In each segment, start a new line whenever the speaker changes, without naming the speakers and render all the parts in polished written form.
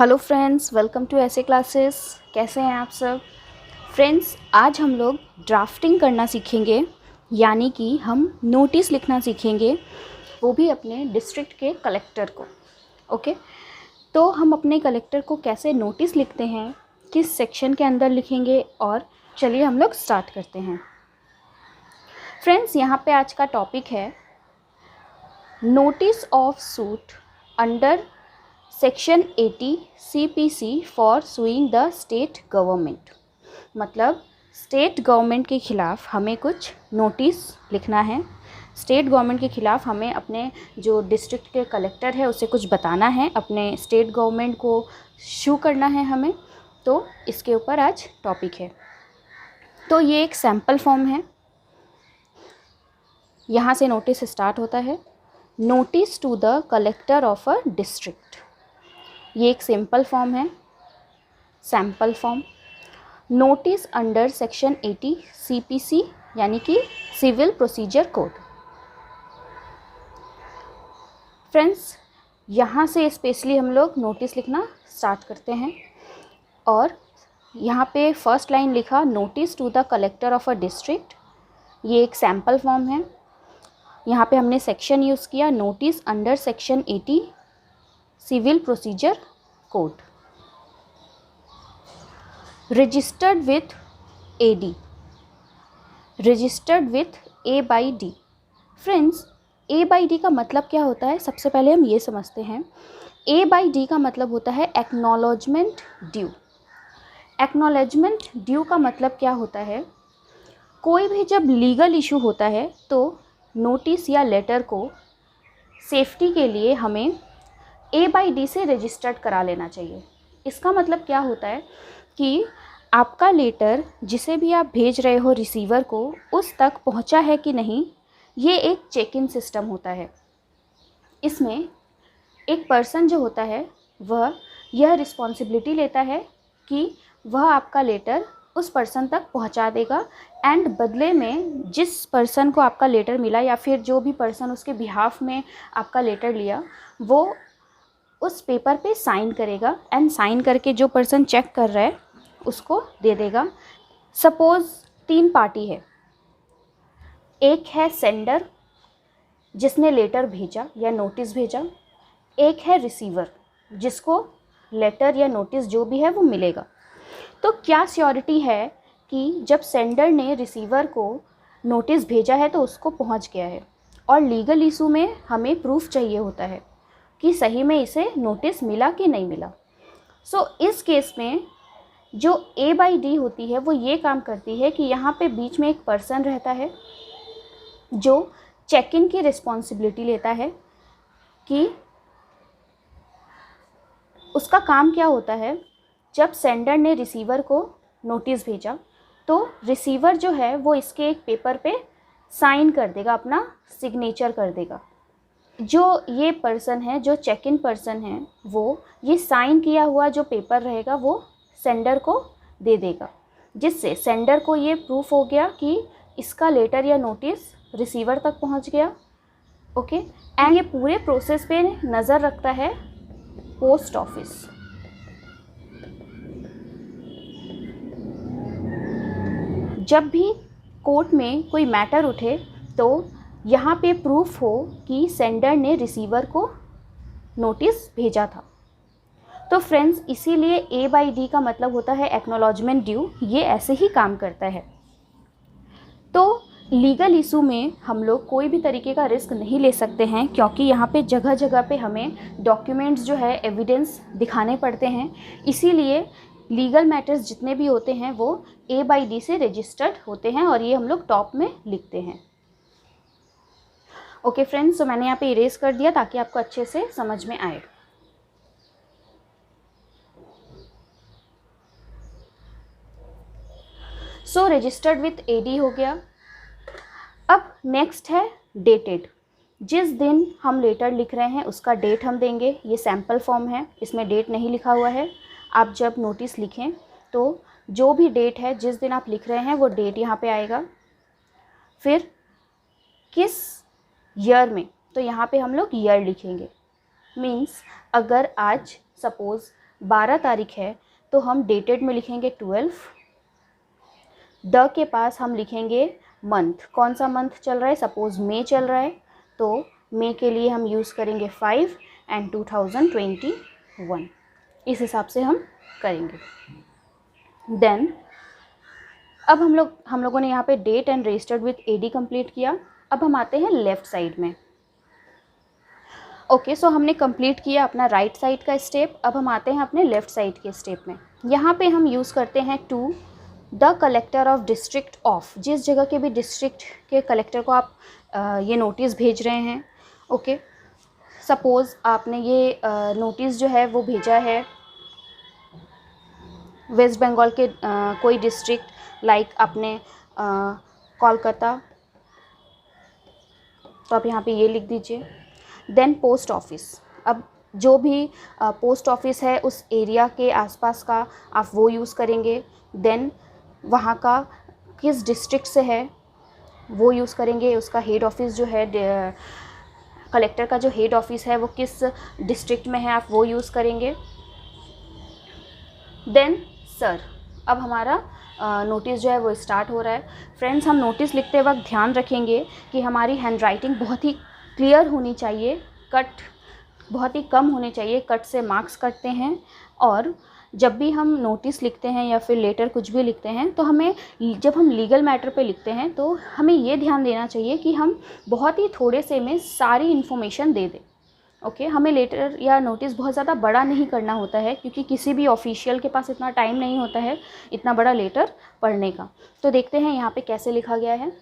Hello friends, welcome to ऐसे classes. कैसे हैं आप सब फ्रेंड्स? आज हम लोग ड्राफ्टिंग करना सीखेंगे, यानी कि हम नोटिस लिखना सीखेंगे, वो भी अपने डिस्ट्रिक्ट के कलेक्टर को। ओके, तो हम अपने कलेक्टर को कैसे नोटिस लिखते हैं, किस सेक्शन के अंदर लिखेंगे, और चलिए हम लोग स्टार्ट करते हैं। फ्रेंड्स, यहाँ पे आज का टॉपिक है notice of suit under section 80 CPC for sewing the state government. मतलब स्टेट गवर्नमेंट के ख़िलाफ़ हमें कुछ नोटिस लिखना है। स्टेट गवर्नमेंट के ख़िलाफ़ हमें अपने जो डिस्ट्रिक्ट के कलेक्टर है उसे कुछ बताना है, अपने स्टेट गवर्नमेंट को शू करना है हमें। तो इसके ऊपर आज टॉपिक है। तो ये एक सैम्पल फॉर्म है, यहाँ से नोटिस स्टार्ट होता है। Notice to the collector of a district, ये एक सिंपल फॉर्म है, sample form. Notice under section 80 CPC यानी कि सिविल प्रोसीजर कोड। फ्रेंड्स, यहाँ से स्पेशली हम लोग नोटिस लिखना स्टार्ट करते हैं। और यहाँ पे फर्स्ट लाइन लिखा notice to the collector of a district, ये एक सैम्पल फॉर्म है। यहाँ पे हमने सेक्शन यूज़ किया notice under section 80 civil procedure code. Registered with AD, registered with A/D। Friends, A/D का मतलब क्या होता है, सबसे पहले हम ये समझते हैं। A/D का मतलब होता है एक्नॉलेजमेंट ड्यू। एक्नॉलेजमेंट ड्यू का मतलब क्या होता है, कोई भी जब लीगल इशू होता है तो नोटिस या लेटर को सेफ्टी के लिए हमें A/D से रजिस्टर्ड करा लेना चाहिए। इसका मतलब क्या होता है कि आपका लेटर जिसे भी आप भेज रहे हो रिसीवर को, उस तक पहुंचा है कि नहीं, ये एक चेक इन सिस्टम होता है। इसमें एक पर्सन जो होता है वह यह रिस्पॉन्सिबिलिटी लेता है कि वह आपका लेटर उस पर्सन तक पहुंचा देगा, एंड बदले में जिस पर्सन को आपका लेटर मिला या फिर जो भी पर्सन उसके बिहाफ में आपका लेटर लिया, वो उस पेपर पे साइन करेगा, एंड साइन करके जो पर्सन चेक कर रहा है उसको दे देगा। सपोज़ 3 पार्टी है, एक है सेंडर जिसने लेटर भेजा या नोटिस भेजा, एक है रिसीवर जिसको लेटर या नोटिस जो भी है वो मिलेगा। तो क्या श्योरिटी है कि जब सेंडर ने रिसीवर को नोटिस भेजा है तो उसको पहुंच गया है, और लीगल इशू में हमें प्रूफ चाहिए होता है कि सही में इसे नोटिस मिला कि नहीं मिला। सो इस केस में जो A/D होती है वो ये काम करती है कि यहाँ पे बीच में एक पर्सन रहता है जो चेक इन की रिस्पॉन्सिबिलिटी लेता है कि उसका काम क्या होता है। जब सेंडर ने रिसीवर को नोटिस भेजा तो रिसीवर जो है वो इसके एक पेपर पे साइन कर देगा, अपना सिग्नेचर कर देगा। जो ये पर्सन है, जो चेक इन पर्सन है, वो ये साइन किया हुआ जो पेपर रहेगा वो सेंडर को दे देगा, जिससे सेंडर को ये प्रूफ हो गया कि इसका लेटर या नोटिस रिसीवर तक पहुंच गया। ओके, एंड ये पूरे प्रोसेस पे नज़र रखता है पोस्ट ऑफिस। जब भी कोर्ट में कोई मैटर उठे तो यहाँ पे प्रूफ हो कि सेंडर ने रिसीवर को नोटिस भेजा था। तो फ्रेंड्स, इसीलिए A/D का मतलब होता है एक्नॉलेजमेंट ड्यू। ये ऐसे ही काम करता है। तो लीगल इशू में हम लोग कोई भी तरीके का रिस्क नहीं ले सकते हैं, क्योंकि यहाँ पे जगह जगह पे हमें डॉक्यूमेंट्स जो है एविडेंस दिखाने पड़ते हैं। इसीलिए लीगल मैटर्स जितने भी होते हैं वो A/D से रजिस्टर्ड होते हैं, और ये हम लोग टॉप में लिखते हैं। ओके फ्रेंड्स, तो मैंने यहाँ पे इरेज कर दिया ताकि आपको अच्छे से समझ में आए। सो रजिस्टर्ड विथ AD हो गया। अब नेक्स्ट है डेटेड। जिस दिन हम लेटर लिख रहे हैं उसका डेट हम देंगे। ये सैम्पल फॉर्म है, इसमें डेट नहीं लिखा हुआ है। आप जब नोटिस लिखें तो जो भी डेट है, जिस दिन आप लिख रहे हैं वो डेट यहाँ पे आएगा। फिर किस ईयर में, तो यहाँ पे हम लोग ईयर लिखेंगे। मीन्स अगर आज सपोज़ 12 तारीख है तो हम डेटेड में लिखेंगे 12। द के पास हम लिखेंगे मंथ, कौन सा मंथ चल रहा है, सपोज़ मई चल रहा है तो मई के लिए हम यूज़ करेंगे 5 एंड 2021, इस हिसाब से हम करेंगे। देन अब हम लोगों ने यहाँ पे date and registered with AD complete किया। अब हम आते हैं लेफ़्ट साइड में। ओके, सो हमने कंप्लीट किया अपना राइट साइड का स्टेप। अब हम आते हैं अपने लेफ़्ट साइड के स्टेप में। यहाँ पे हम यूज़ करते हैं to the collector of district of, जिस जगह के भी डिस्ट्रिक्ट के कलेक्टर को आप ये नोटिस भेज रहे हैं। ओके, सपोज़ आपने ये नोटिस जो है वो भेजा है वेस्ट बंगाल के कोई डिस्ट्रिक्ट, लाइक आपने कोलकाता, तो आप यहाँ पे ये लिख दीजिए। देन पोस्ट ऑफिस, अब जो भी पोस्ट ऑफिस है उस एरिया के आसपास का आप वो यूज़ करेंगे। देन वहाँ का किस डिस्ट्रिक्ट से है वो यूज़ करेंगे। उसका हेड ऑफिस जो है, कलेक्टर का जो हेड ऑफिस है वो किस डिस्ट्रिक्ट में है, आप वो यूज़ करेंगे। देन सर, अब हमारा नोटिस जो है वो स्टार्ट हो रहा है। फ्रेंड्स, हम नोटिस लिखते वक्त ध्यान रखेंगे कि हमारी हैंडराइटिंग बहुत ही क्लियर होनी चाहिए, कट बहुत ही कम होने चाहिए, कट से मार्क्स कटते हैं। और जब भी हम नोटिस लिखते हैं या फिर लेटर कुछ भी लिखते हैं तो हमें, जब हम लीगल मैटर पे लिखते हैं तो हमें ये ध्यान देना चाहिए कि हम बहुत ही थोड़े से में सारी इन्फॉर्मेशन दे दें। ओके, हमें लेटर या नोटिस बहुत ज़्यादा बड़ा नहीं करना होता है, क्योंकि किसी भी ऑफिशियल के पास इतना टाइम नहीं होता है इतना बड़ा लेटर पढ़ने का। तो देखते हैं यहाँ पे कैसे लिखा गया है।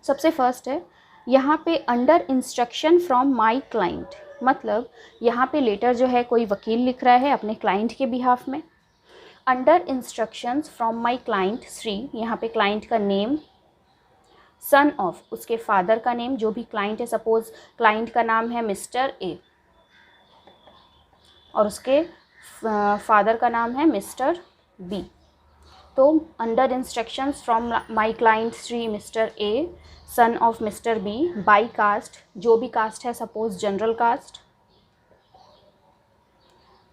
सबसे फर्स्ट है यहाँ पे under instruction from my client, मतलब यहाँ पे लेटर जो है कोई वकील लिख रहा है अपने क्लाइंट के बिहाफ में। Under instructions from my client Shri, यहाँ पे क्लाइंट का नेम, सन ऑफ, उसके फादर का नेम, जो भी क्लाइंट है, सपोज क्लाइंट का नाम है मिस्टर ए और उसके फादर का नाम है मिस्टर बी। तो under instructions from my client Shri mister A son of mister B, by caste, जो भी कास्ट है, suppose general caste.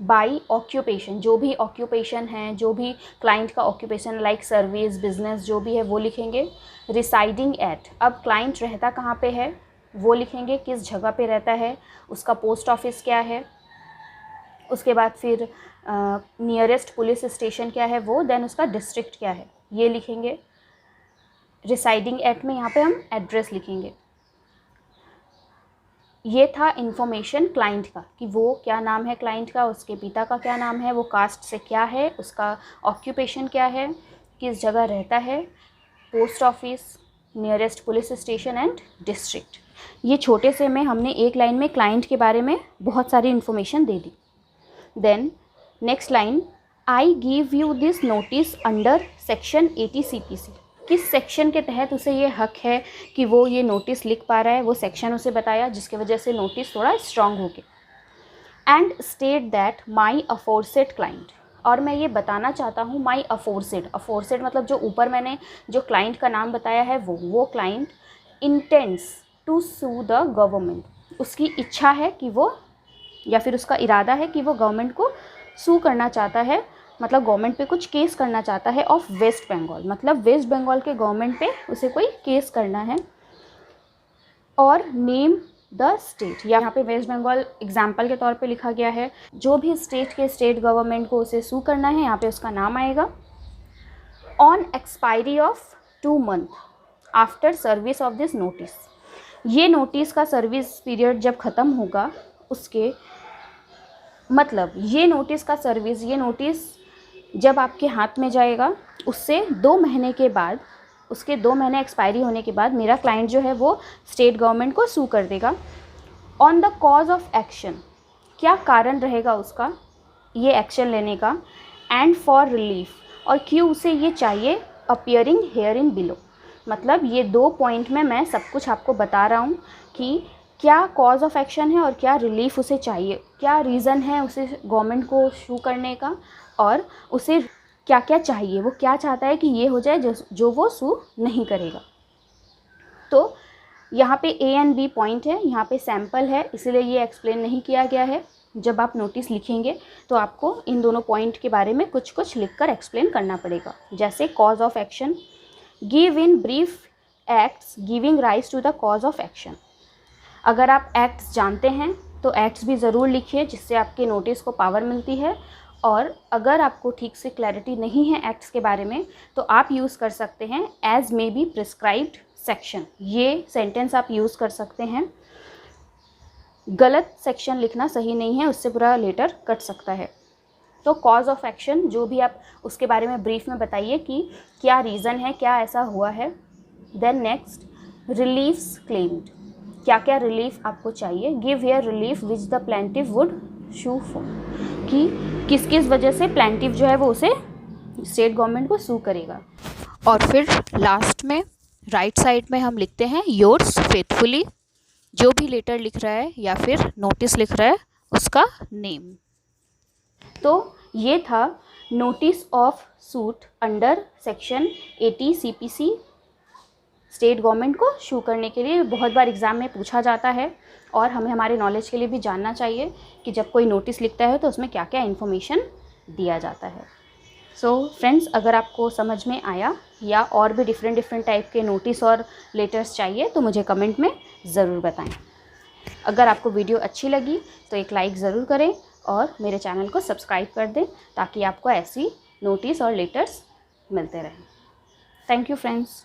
By occupation, जो भी ऑक्यूपेशन है, जो भी क्लाइंट का ऑक्यूपेशन लाइक सर्विस, बिजनेस, जो भी है वो लिखेंगे। रिसाइडिंग एट, अब क्लाइंट रहता कहाँ पे है वो लिखेंगे, किस जगह पे रहता है, उसका पोस्ट ऑफिस क्या है, उसके बाद फिर नियरेस्ट पुलिस स्टेशन क्या है वो, देन उसका डिस्ट्रिक्ट क्या है ये लिखेंगे। रिसाइडिंग एट में यहाँ पे हम एड्रेस लिखेंगे। ये था इन्फॉर्मेशन क्लाइंट का कि वो क्या नाम है क्लाइंट का, उसके पिता का क्या नाम है, वो कास्ट से क्या है, उसका ऑक्यूपेशन क्या है, किस जगह रहता है, post office, nearest police station and district. ये छोटे से में हमने एक लाइन में क्लाइंट के बारे में बहुत सारी इन्फॉर्मेशन दे दी। Then next line, I give you this notice under section 80 CPC, किस सेक्शन के तहत उसे ये हक है कि वो ये नोटिस लिख पा रहा है, वो सेक्शन उसे बताया जिसकी वजह से नोटिस थोड़ा स्ट्रांग हो गया। And state that my aforesaid client, और मैं ये बताना चाहता हूँ माई अफोरसेड, अफोरसेड मतलब जो ऊपर मैंने जो क्लाइंट का नाम बताया है वो client intends to sue the government, उसकी इच्छा है कि वो, या फिर उसका इरादा है कि वो गवर्नमेंट को सू करना चाहता है, मतलब गवर्नमेंट पे कुछ केस करना चाहता है ऑफ वेस्ट बंगाल, मतलब वेस्ट बंगाल के गवर्नमेंट पे उसे कोई केस करना है। और नेम द स्टेट, यहाँ पे वेस्ट बंगाल एग्जाम्पल के तौर पे लिखा गया है, जो भी स्टेट के स्टेट गवर्नमेंट को उसे सू करना है यहाँ पे उसका नाम आएगा। On expiry of 2 months after service of this notice, ये नोटिस का सर्विस पीरियड जब ख़त्म होगा उसके, मतलब ये नोटिस का सर्विस, ये नोटिस जब आपके हाथ में जाएगा उससे 2 महीने के बाद, उसके 2 महीने एक्सपायरी होने के बाद मेरा क्लाइंट जो है वो स्टेट गवर्नमेंट को सू कर देगा। On the cause of action, क्या कारण रहेगा उसका ये एक्शन लेने का, एंड फॉर रिलीफ, और क्यों उसे ये चाहिए, अपीयरिंग हेयर इन बिलो, मतलब ये 2 पॉइंट में मैं सब कुछ आपको बता रहा हूँ कि क्या कॉज ऑफ एक्शन है और क्या रिलीफ उसे चाहिए, क्या रीज़न है उसे गवर्नमेंट को सू करने का, और उसे क्या क्या चाहिए, वो क्या चाहता है कि ये हो जाए जो वो सू नहीं करेगा। तो यहाँ पे A एंड B पॉइंट है, यहाँ पे सैम्पल है इसलिए ये एक्सप्लेन नहीं किया गया है। जब आप नोटिस लिखेंगे तो आपको इन दोनों पॉइंट के बारे में कुछ कुछ लिखकर एक्सप्लेन करना पड़ेगा। जैसे cause of action, give in brief acts giving rise to the cause of action. अगर आप एक्ट्स जानते हैं तो एक्ट्स भी ज़रूर लिखिए, जिससे आपके नोटिस को पावर मिलती है। और अगर आपको ठीक से क्लैरिटी नहीं है एक्ट्स के बारे में तो आप यूज़ कर सकते हैं as may be prescribed section. ये सेंटेंस आप यूज़ कर सकते हैं। गलत सेक्शन लिखना सही नहीं है, उससे पूरा लेटर कट सकता है। तो कॉज ऑफ एक्शन जो भी आप उसके बारे में ब्रीफ में बताइए कि क्या रीज़न है, क्या ऐसा हुआ है। देन नेक्स्ट, रिलीफ्स क्लेम्ड, क्या क्या रिलीफ आपको चाहिए। Give here relief which the plaintiff would sue for, कि किस किस वजह से प्लेंटिव जो है वो उसे स्टेट गवर्नमेंट को सू करेगा। और फिर लास्ट में राइट साइड में हम लिखते हैं योर्स फेथफुली, जो भी लेटर लिख रहा है या फिर नोटिस लिख रहा है उसका नेम। तो ये था notice of suit under section 80 CPC। State government को शू करने के लिए बहुत बार एग्ज़ाम में पूछा जाता है और हमें हमारे नॉलेज के लिए भी जानना चाहिए कि जब कोई नोटिस लिखता है तो उसमें क्या क्या इन्फॉर्मेशन दिया जाता है। सो फ्रेंड्स, अगर आपको समझ में आया या और भी डिफरेंट टाइप के नोटिस और लेटर्स चाहिए तो मुझे कमेंट में ज़रूर बताएं। अगर आपको वीडियो अच्छी लगी तो एक लाइक ज़रूर करें और मेरे चैनल को सब्सक्राइब कर दें ताकि आपको ऐसी नोटिस और लेटर्स मिलते रहें। Thank you friends.